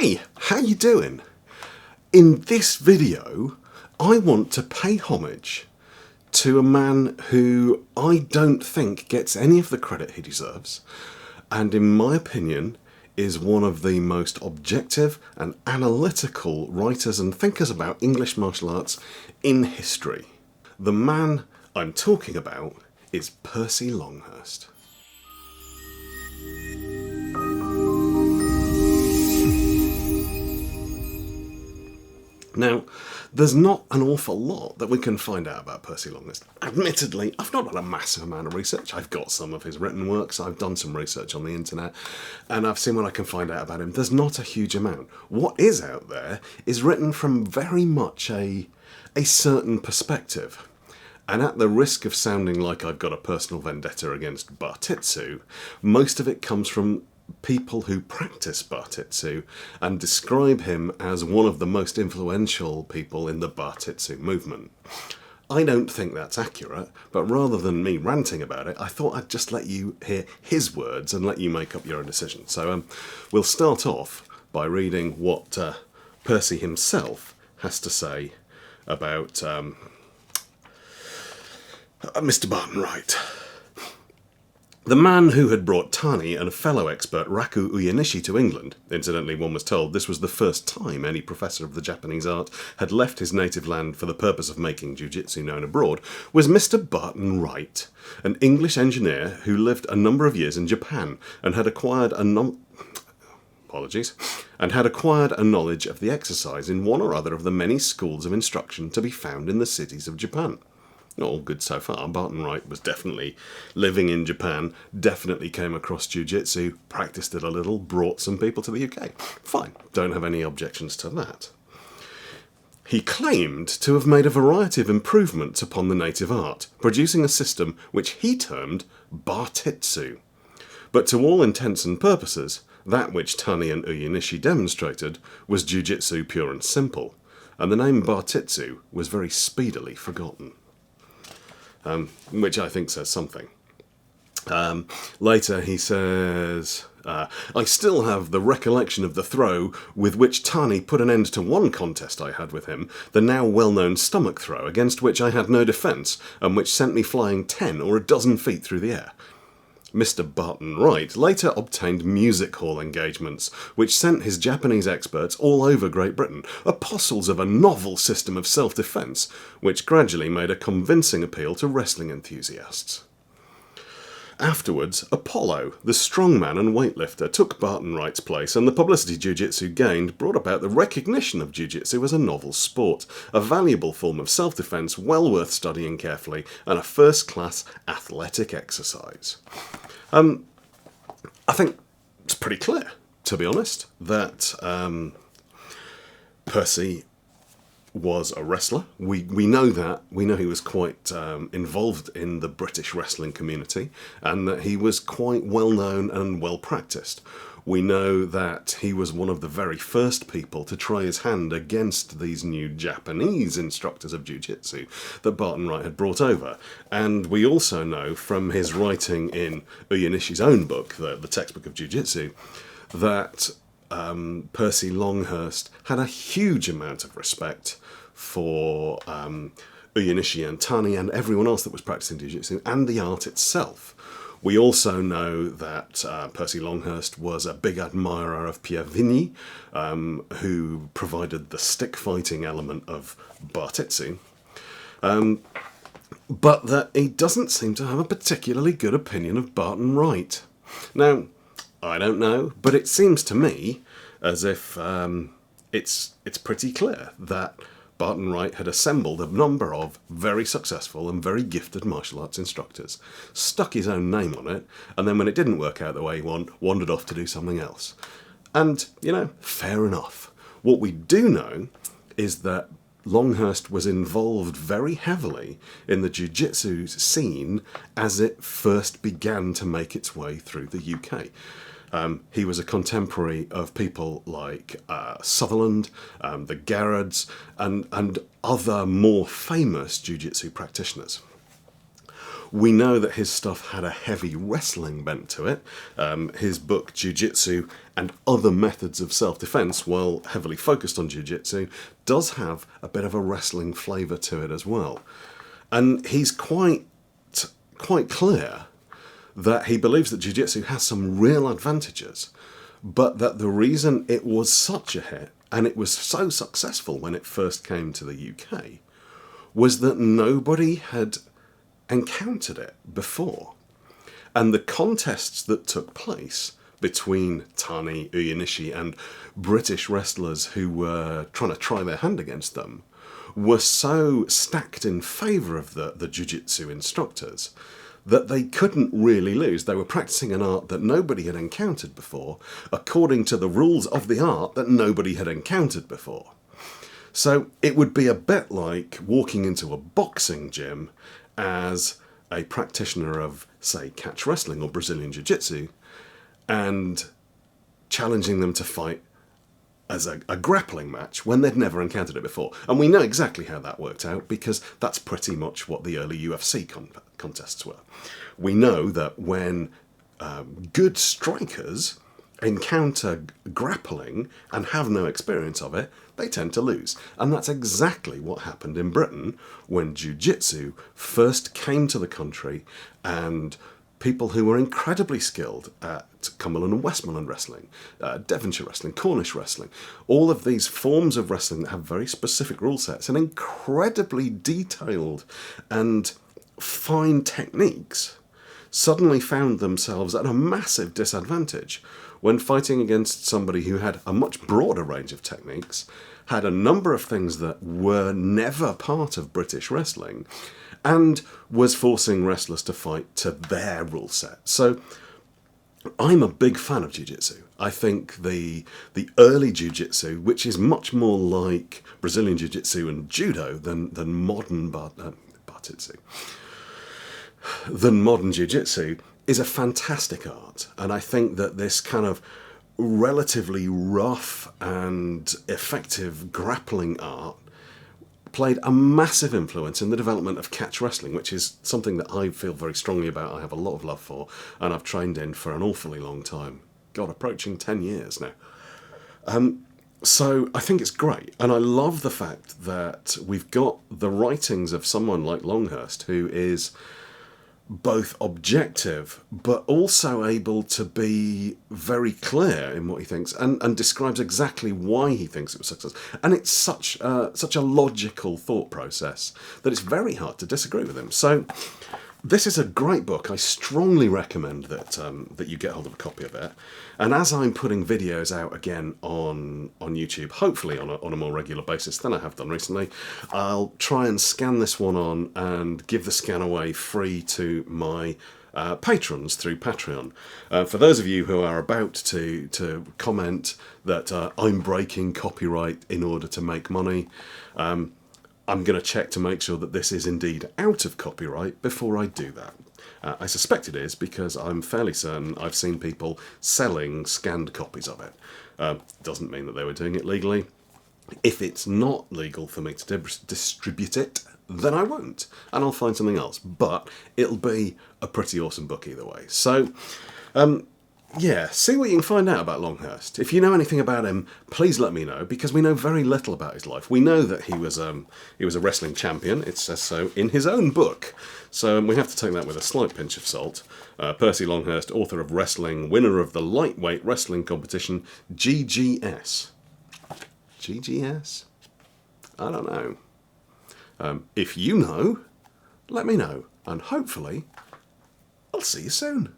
Hey, how you doing? In this video, I want to pay homage to a man who I don't think gets any of the credit he deserves, and in my opinion is one of the most objective and analytical writers and thinkers about English martial arts in history. The man I'm talking about is Percy Longhurst. Now, there's not an awful lot that we can find out about Percy Longhurst. Admittedly, I've not done a massive amount of research. I've got some of his written works, I've done some research on the internet, and I've seen what I can find out about him. There's not a huge amount. What is out there is written from very much a certain perspective. And at the risk of sounding like I've got a personal vendetta against Bartitsu, most of it comes from people who practice Bartitsu and describe him as one of the most influential people in the Bartitsu movement. I don't think that's accurate, but rather than me ranting about it, I thought I'd just let you hear his words and let you make up your own decision. So we'll start off by reading what Percy himself has to say about Mr. Barton Wright. The man who had brought Tani and a fellow expert Raku Uyenishi to England, incidentally one was told this was the first time any professor of the Japanese art had left his native land for the purpose of making Ju-Jitsu known abroad, was Mr. Barton Wright, an English engineer who lived a number of years in Japan and had acquired a knowledge of the exercise in one or other of the many schools of instruction to be found in the cities of Japan. All good so far. Barton Wright was definitely living in Japan, definitely came across Jiu-Jitsu, practiced it a little, brought some people to the UK. Fine, don't have any objections to that. He claimed to have made a variety of improvements upon the native art, producing a system which he termed Bartitsu. But to all intents and purposes, that which Tani and Uyenishi demonstrated was Ju-Jitsu pure and simple, and the name Bartitsu was very speedily forgotten. Which I think says something. Later he says, I still have the recollection of the throw with which Tani put an end to one contest I had with him, the now well-known stomach throw, against which I had no defence, and which sent me flying 10 or a dozen feet through the air. Mr. Barton Wright later obtained music hall engagements, which sent his Japanese experts all over Great Britain, apostles of a novel system of self-defence, which gradually made a convincing appeal to wrestling enthusiasts. Afterwards, Apollo, the strongman and weightlifter, took Barton Wright's place, and the publicity Jiu-Jitsu gained brought about the recognition of Jiu-Jitsu as a novel sport, a valuable form of self-defence well worth studying carefully, and a first-class athletic exercise. I think it's pretty clear, to be honest, that Percy was a wrestler. We know that. We know he was quite involved in the British wrestling community and that he was quite well known and well practiced. We know that he was one of the very first people to try his hand against these new Japanese instructors of Jiu-Jitsu that Barton Wright had brought over. And we also know from his writing in Uyenishi's own book, the textbook of Jiu-Jitsu, that Percy Longhurst had a huge amount of respect for Uyenishi and Tani and everyone else that was practicing Jiu-Jitsu and the art itself. We also know that Percy Longhurst was a big admirer of Pierre Vigny, who provided the stick fighting element of Bartitsu, but that he doesn't seem to have a particularly good opinion of Barton Wright. Now, I don't know, but it seems to me as if it's pretty clear that Barton Wright had assembled a number of very successful and very gifted martial arts instructors, stuck his own name on it, and then when it didn't work out the way he wandered off to do something else. And, fair enough. What we do know is that Longhurst was involved very heavily in the Jiu-Jitsu scene as it first began to make its way through the UK. He was a contemporary of people like Sutherland, the Garrards, and other more famous Jiu-Jitsu practitioners. We know that his stuff had a heavy wrestling bent to it. His book, Ju-Jitsu and Other Methods of Self-Defense, while heavily focused on Jiu-Jitsu, does have a bit of a wrestling flavour to it as well. And he's quite clear that he believes that Jiu-Jitsu has some real advantages, but that the reason it was such a hit, and it was so successful when it first came to the UK, was that nobody had encountered it before. And the contests that took place between Tani, Uyenishi and British wrestlers who were trying to try their hand against them were so stacked in favour of the Jiu-Jitsu instructors that they couldn't really lose. They were practicing an art that nobody had encountered before, according to the rules of the art that nobody had encountered before. So it would be a bit like walking into a boxing gym as a practitioner of, say, catch wrestling or Brazilian Jiu-Jitsu, and challenging them to fight as a grappling match when they'd never encountered it before. And we know exactly how that worked out, because that's pretty much what the early UFC contests were. We know that when good strikers encounter grappling and have no experience of it, they tend to lose. And that's exactly what happened in Britain when Jiu-Jitsu first came to the country, and people who were incredibly skilled at Cumberland and Westmoreland wrestling, Devonshire wrestling, Cornish wrestling, all of these forms of wrestling that have very specific rule sets and incredibly detailed and fine techniques, suddenly found themselves at a massive disadvantage when fighting against somebody who had a much broader range of techniques, had a number of things that were never part of British wrestling, and was forcing wrestlers to fight to their rule set. So I'm a big fan of Jiu-Jitsu. I think the early Jiu-Jitsu, which is much more like Brazilian Jiu-Jitsu and Judo than modern Bartitsu, than modern Jiu-Jitsu, is a fantastic art. And I think that this kind of relatively rough and effective grappling art played a massive influence in the development of catch wrestling, which is something that I feel very strongly about, I have a lot of love for, and I've trained in for an awfully long time. God, approaching 10 years now. So I think it's great, and I love the fact that we've got the writings of someone like Longhurst, who is both objective but also able to be very clear in what he thinks, and describes exactly why he thinks it was success. And it's such a logical thought process that it's very hard to disagree with him. So this is a great book. I strongly recommend that you get hold of a copy of it. And as I'm putting videos out again on YouTube, hopefully on a more regular basis than I have done recently, I'll try and scan this one on and give the scan away free to my patrons through Patreon. For those of you who are about to comment that I'm breaking copyright in order to make money, I'm going to check to make sure that this is indeed out of copyright before I do that. I suspect it is, because I'm fairly certain I've seen people selling scanned copies of it. Doesn't mean that they were doing it legally. If it's not legal for me to distribute it, then I won't, and I'll find something else. But it'll be a pretty awesome book either way. So, yeah, see what you can find out about Longhurst. If you know anything about him, please let me know, because we know very little about his life. We know that he was a wrestling champion. It says so in his own book. So we have to take that with a slight pinch of salt. Percy Longhurst, author of Wrestling, winner of the lightweight wrestling competition GGS. GGS? I don't know. If you know, let me know, and hopefully I'll see you soon.